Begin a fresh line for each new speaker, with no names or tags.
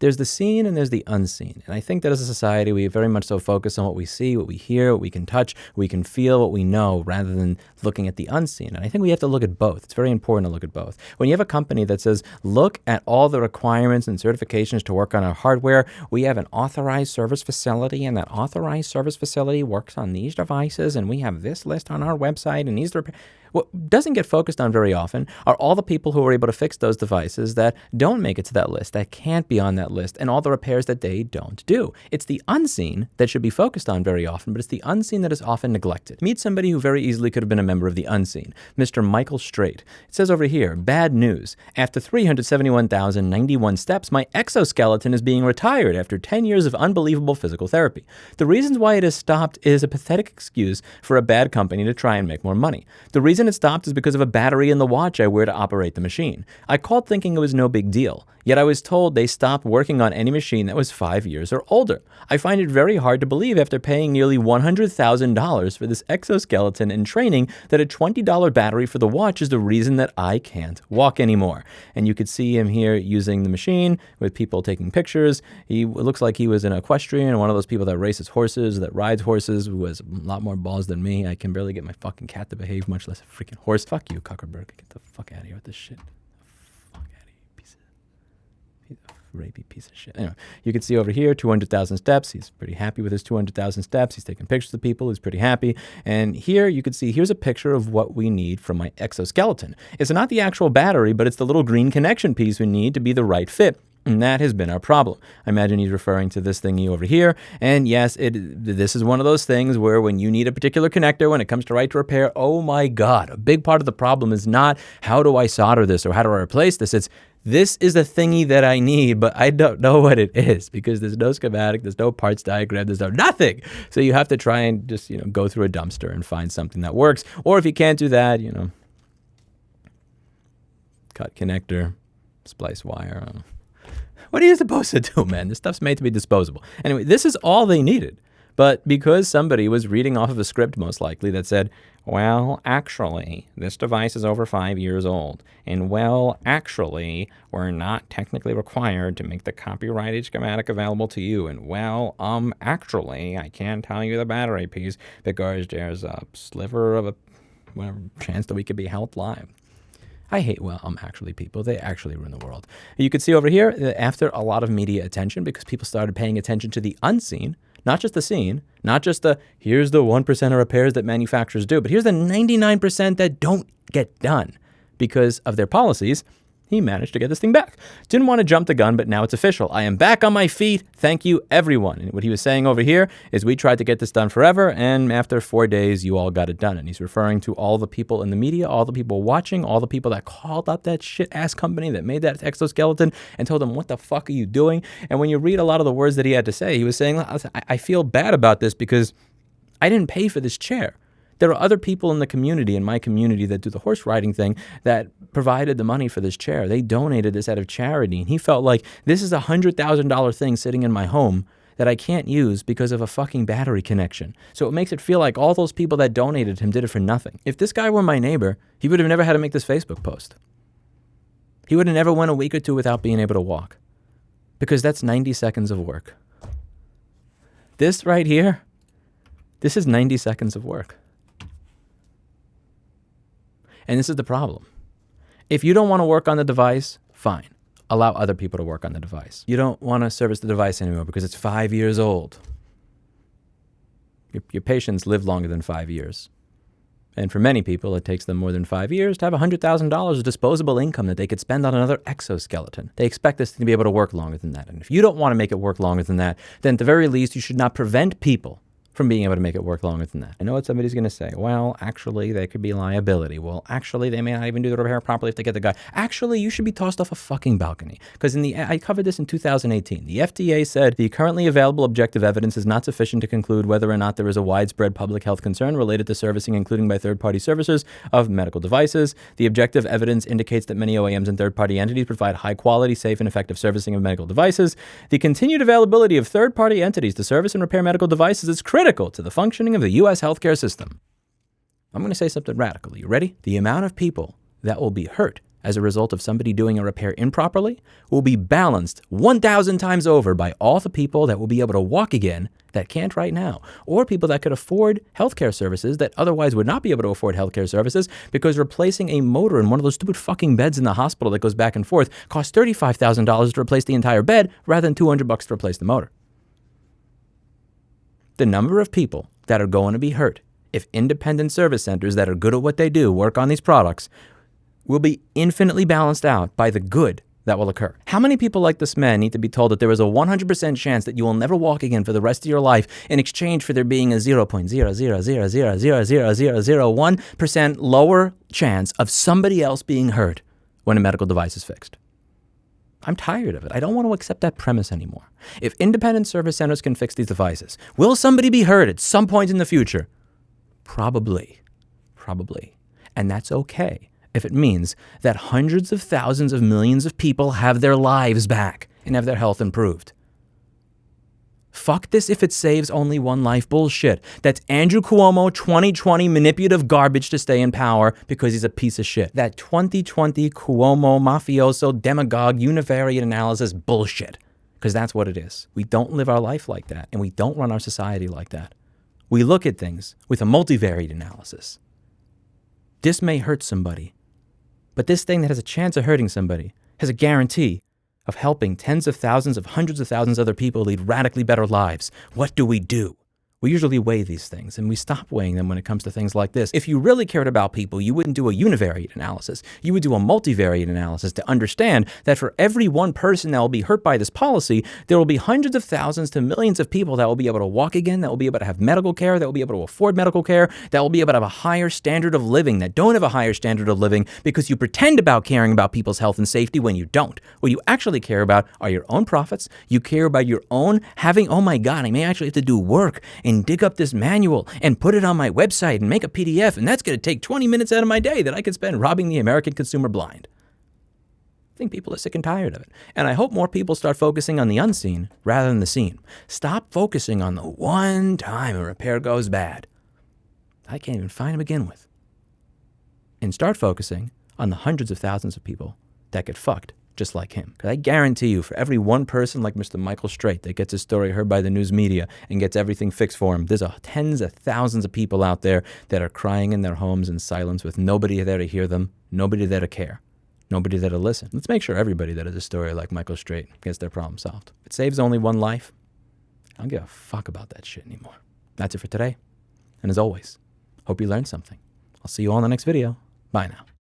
There's the seen and there's the unseen. And I think that as a society, we very much so focus on what we see, what we hear, what we can touch, what we can feel, what we know, rather than looking at the unseen. And I think we have to look at both. It's very important to look at both. When you have a company that says, look at all the requirements and certifications to work on our hardware, we have an authorized service facility, and that authorized service facility works on these devices, and we have this list on our website, and these what doesn't get focused on very often are all the people who are able to fix those devices that don't make it to that list, that can't be on that list, and all the repairs that they don't do. It's the unseen that should be focused on very often, but it's the unseen that is often neglected. Meet somebody who very easily could have been a member of the unseen, Mr. Michael Strait. It says over here, bad news. After 371,091 steps, my exoskeleton is being retired after 10 years of unbelievable physical therapy. The reasons why it has stopped is a pathetic excuse for a bad company to try and make more money. The reason it stopped is because of a battery in the watch I wear to operate the machine. I called thinking it was no big deal, yet I was told they stopped working on any machine that was 5 years or older. I find it very hard to believe after paying nearly $100,000 for this exoskeleton and training that a $20 battery for the watch is the reason that I can't walk anymore. And you could see him here using the machine with people taking pictures. It looks like he was an equestrian, one of those people that races horses, that rides horses, who has a lot more balls than me. I can barely get my fucking cat to behave, much less a freaking horse. Fuck you, Cuckerberg. Get the fuck out of here with this shit. Fuck out of here, piece of rapey piece of shit. Anyway, you can see over here, 200,000 steps. He's pretty happy with his 200,000 steps. He's taking pictures of people. He's pretty happy. And here you can see, here's a picture of what we need from my exoskeleton. It's not the actual battery, but it's the little green connection piece we need to be the right fit. And that has been our problem. I imagine he's referring to this thingy over here. And yes, this is one of those things where when you need a particular connector, when it comes to right to repair, oh my God, a big part of the problem is not how do I solder this or how do I replace this? It's this is the thingy that I need, but I don't know what it is because there's no schematic, there's no parts diagram, there's no nothing. So you have to try and just, go through a dumpster and find something that works. Or if you can't do that, cut connector, splice wire. What are you supposed to do, man? This stuff's made to be disposable. Anyway, this is all they needed. But because somebody was reading off of a script, most likely, that said, well, actually, this device is over 5 years old. And, well, actually, we're not technically required to make the copyrighted schematic available to you. And, well, actually, I can't tell you the battery piece because there's a sliver of a chance that we could be held live. I hate, actually people. They actually ruin the world. You can see over here, after a lot of media attention, because people started paying attention to the unseen, not just the seen, not just here's the 1% of repairs that manufacturers do, but here's the 99% that don't get done because of their policies. He managed to get this thing back. Didn't want to jump the gun, but now it's official. I am back on my feet. Thank you, everyone. And what he was saying over here is we tried to get this done forever, and after 4 days, you all got it done. And he's referring to all the people in the media, all the people watching, all the people that called up that shit-ass company that made that exoskeleton and told them, what the fuck are you doing? And when you read a lot of the words that he had to say, he was saying, I feel bad about this because I didn't pay for this chair. There are other people in the community, in my community, that do the horse riding thing that provided the money for this chair. They donated this out of charity. And he felt like this is a $100,000 thing sitting in my home that I can't use because of a fucking battery connection. So it makes it feel like all those people that donated him did it for nothing. If this guy were my neighbor, he would have never had to make this Facebook post. He would have never went a week or two without being able to walk because that's 90 seconds of work. This right here, this is 90 seconds of work. And this is the problem. If you don't want to work on the device, fine. Allow other people to work on the device. You don't want to service the device anymore because it's 5 years old. Your patients live longer than 5 years. And for many people, it takes them more than 5 years to have $100,000 of disposable income that they could spend on another exoskeleton. They expect this to be able to work longer than that. And if you don't want to make it work longer than that, then at the very least, you should not prevent people from being able to make it work longer than that. I know what somebody's going to say. Well, actually, there could be liability. Well, actually, they may not even do the repair properly if they get the guy. Actually, you should be tossed off a fucking balcony. Because I covered this in 2018. The FDA said the currently available objective evidence is not sufficient to conclude whether or not there is a widespread public health concern related to servicing, including by third-party servicers of medical devices. The objective evidence indicates that many OEMs and third-party entities provide high-quality, safe, and effective servicing of medical devices. The continued availability of third-party entities to service and repair medical devices is critical to the functioning of the U.S. healthcare system. I'm going to say something radical. You ready? The amount of people that will be hurt as a result of somebody doing a repair improperly will be balanced 1,000 times over by all the people that will be able to walk again that can't right now, or people that could afford healthcare services that otherwise would not be able to afford healthcare services because replacing a motor in one of those stupid fucking beds in the hospital that goes back and forth costs $35,000 to replace the entire bed rather than $200 to replace the motor. The number of people that are going to be hurt if independent service centers that are good at what they do work on these products will be infinitely balanced out by the good that will occur. How many people like this man need to be told that there is a 100% chance that you will never walk again for the rest of your life in exchange for there being a 0.000000001% lower chance of somebody else being hurt when a medical device is fixed? I'm tired of it. I don't want to accept that premise anymore. If independent service centers can fix these devices, will somebody be hurt at some point in the future? Probably. And that's okay if it means that hundreds of thousands of millions of people have their lives back and have their health improved. Fuck this if it saves only one life bullshit. That's Andrew Cuomo 2020 manipulative garbage to stay in power because he's a piece of shit. That 2020 Cuomo mafioso demagogue univariate analysis bullshit. Because that's what it is. We don't live our life like that, and we don't run our society like that. We look at things with a multivariate analysis. This may hurt somebody, but this thing that has a chance of hurting somebody has a guarantee of helping tens of thousands of hundreds of thousands of other people lead radically better lives. What do we do? We usually weigh these things, and we stop weighing them when it comes to things like this. If you really cared about people, you wouldn't do a univariate analysis. You would do a multivariate analysis to understand that for every one person that will be hurt by this policy, there will be hundreds of thousands to millions of people that will be able to walk again, that will be able to have medical care, that will be able to afford medical care, that will be able to have a higher standard of living, that don't have a higher standard of living because you pretend about caring about people's health and safety when you don't. What you actually care about are your own profits. You care about your own having, oh my God, I may actually have to do work and dig up this manual and put it on my website and make a PDF, and that's going to take 20 minutes out of my day that I could spend robbing the American consumer blind. I think people are sick and tired of it. And I hope more people start focusing on the unseen rather than the seen. Stop focusing on the one time a repair goes bad. I can't even find to begin with. And start focusing on the hundreds of thousands of people that get fucked just like him. Because I guarantee you, for every one person like Mr. Michael Strait that gets his story heard by the news media and gets everything fixed for him, there's tens of thousands of people out there that are crying in their homes in silence with nobody there to hear them, nobody there to care, nobody there to listen. Let's make sure everybody that has a story like Michael Strait gets their problem solved. If it saves only one life, I don't give a fuck about that shit anymore. That's it for today. And as always, hope you learned something. I'll see you all in the next video. Bye now.